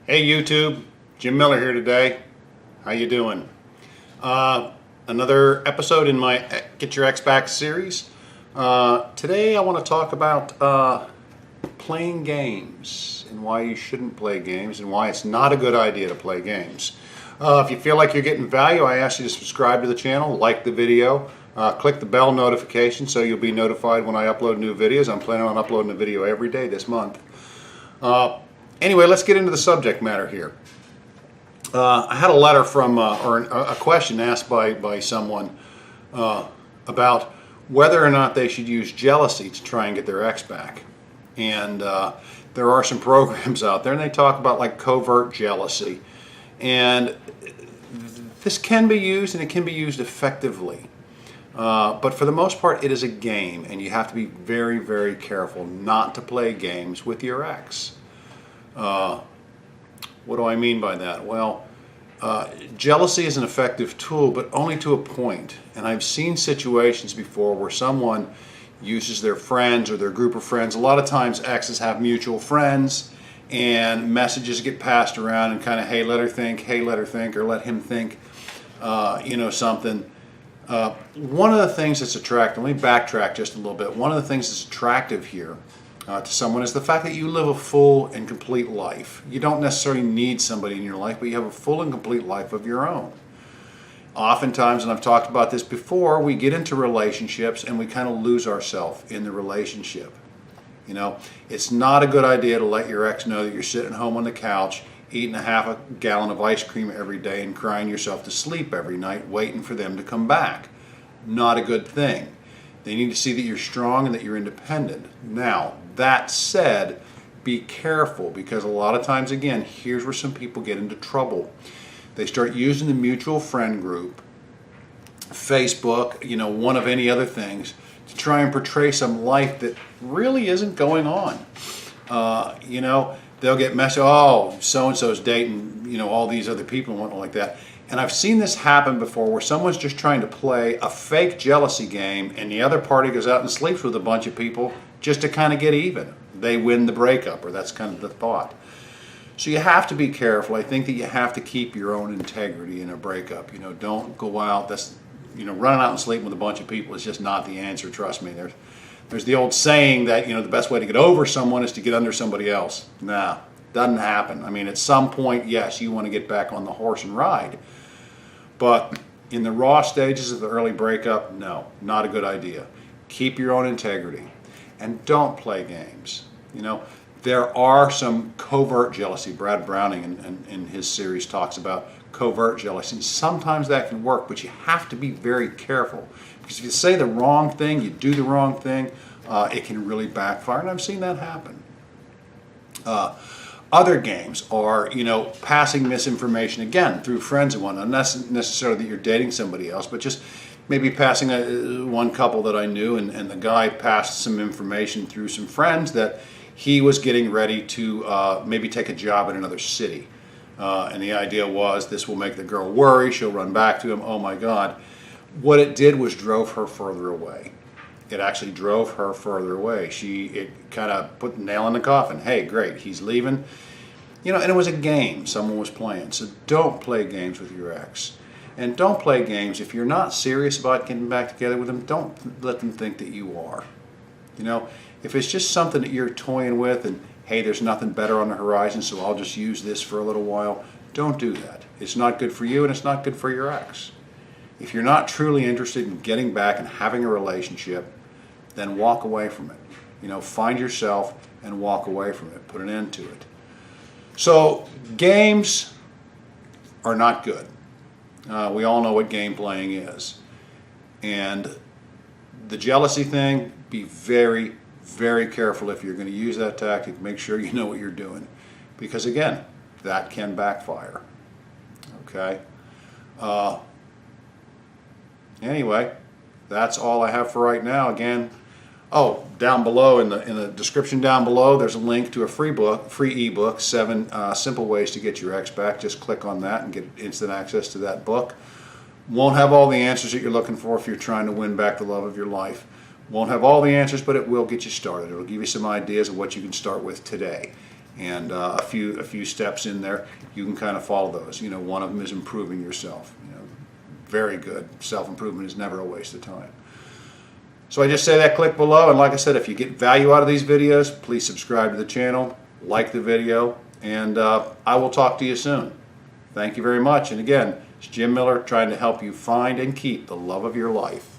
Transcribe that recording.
Hey YouTube, Jim Miller here today. How you doing? Another episode in my Get Your Ex Back series. Today I want to talk about playing games and why you shouldn't play games and why it's not a good idea to play games. If you feel like you're getting value, I ask you to subscribe to the channel, like the video, click the bell notification so you'll be notified when I upload new videos. I'm planning on uploading a video every day this month. Anyway, let's get into the subject matter here. I had a letter from, or a question asked by someone about whether or not they should use jealousy to try and get their ex back. And there are some programs out there, and they talk about like covert jealousy. And this can be used, and it can be used effectively. But for the most part, it is a game, and you have to be very, very careful not to play games with your ex. What do I mean by that? Well, jealousy is an effective tool, but only to a point. And I've seen situations before where someone uses their friends or their group of friends. A lot of times exes have mutual friends, and messages get passed around and kind of, hey, let her think, hey, let her think, or let him think, something. One of the things that's attractive, let me backtrack just a little bit. One of the things that's attractive here to someone is the fact that you live a full and complete life. You don't necessarily need somebody in your life, but you have a full and complete life of your own. Oftentimes, and I've talked about this before, we get into relationships and we kind of lose ourselves in the relationship. You know, it's not a good idea to let your ex know that you're sitting home on the couch, eating a half a gallon of ice cream every day and crying yourself to sleep every night, waiting for them to come back. Not a good thing. They need to see that you're strong and that you're independent. Now, that said, be careful, because a lot of times, again, here's where some people get into trouble. They start using the mutual friend group, Facebook, one of any other things, to try and portray some life that really isn't going on. They'll get messaged, oh, so-and-so's dating, all these other people and whatnot like that. And I've seen this happen before where someone's just trying to play a fake jealousy game and the other party goes out and sleeps with a bunch of people just to kind of get even. They win the breakup, or that's kind of the thought. So you have to be careful. I think that you have to keep your own integrity in a breakup. Don't go out. Running out and sleeping with a bunch of people is just not the answer. Trust me. There's the old saying that, the best way to get over someone is to get under somebody else. Nah, doesn't happen. I mean, at some point, yes, you want to get back on the horse and ride. But in the raw stages of the early breakup, no, not a good idea. Keep your own integrity and don't play games. There are some covert jealousy. Brad Browning in his series talks about covert jealousy. Sometimes that can work, but you have to be very careful, because if you say the wrong thing, you do the wrong thing, it can really backfire, and I've seen that happen. Other games are, passing misinformation, again, through friends and whatnot. Not necessarily that you're dating somebody else, but just maybe passing one couple that I knew, and the guy passed some information through some friends that he was getting ready to maybe take a job in another city. And the idea was this will make the girl worry, she'll run back to him, oh my God. What it did was drove her further away. It actually drove her further away. It kind of put the nail in the coffin. Hey, great, he's leaving. And it was a game someone was playing. So don't play games with your ex. And don't play games. If you're not serious about getting back together with them, don't let them think that you are. If it's just something that you're toying with and, hey, there's nothing better on the horizon, so I'll just use this for a little while, don't do that. It's not good for you, and it's not good for your ex. If you're not truly interested in getting back and having a relationship, then walk away from it. Find yourself and walk away from it. Put an end to it. So games are not good. We all know what game playing is. And the jealousy thing, be very, very careful if you're going to use that tactic. Make sure you know what you're doing. Because again, that can backfire. Okay? Anyway, that's all I have for right now. Again, down below in the description down below, there's a link to a free ebook, 7 simple ways to get your ex back. Just click on that and get instant access to that book. Won't have all the answers that you're looking for if you're trying to win back the love of your life. Won't have all the answers, but it will get you started. It will give you some ideas of what you can start with today. and a few steps in there. You can kind of follow those. You know, one of them is improving yourself. You know, very good. Self-improvement is never a waste of time. So I just say that, click below, and like I said, if you get value out of these videos, please subscribe to the channel, like the video, and I will talk to you soon. Thank you very much. And again, it's Jim Miller trying to help you find and keep the love of your life.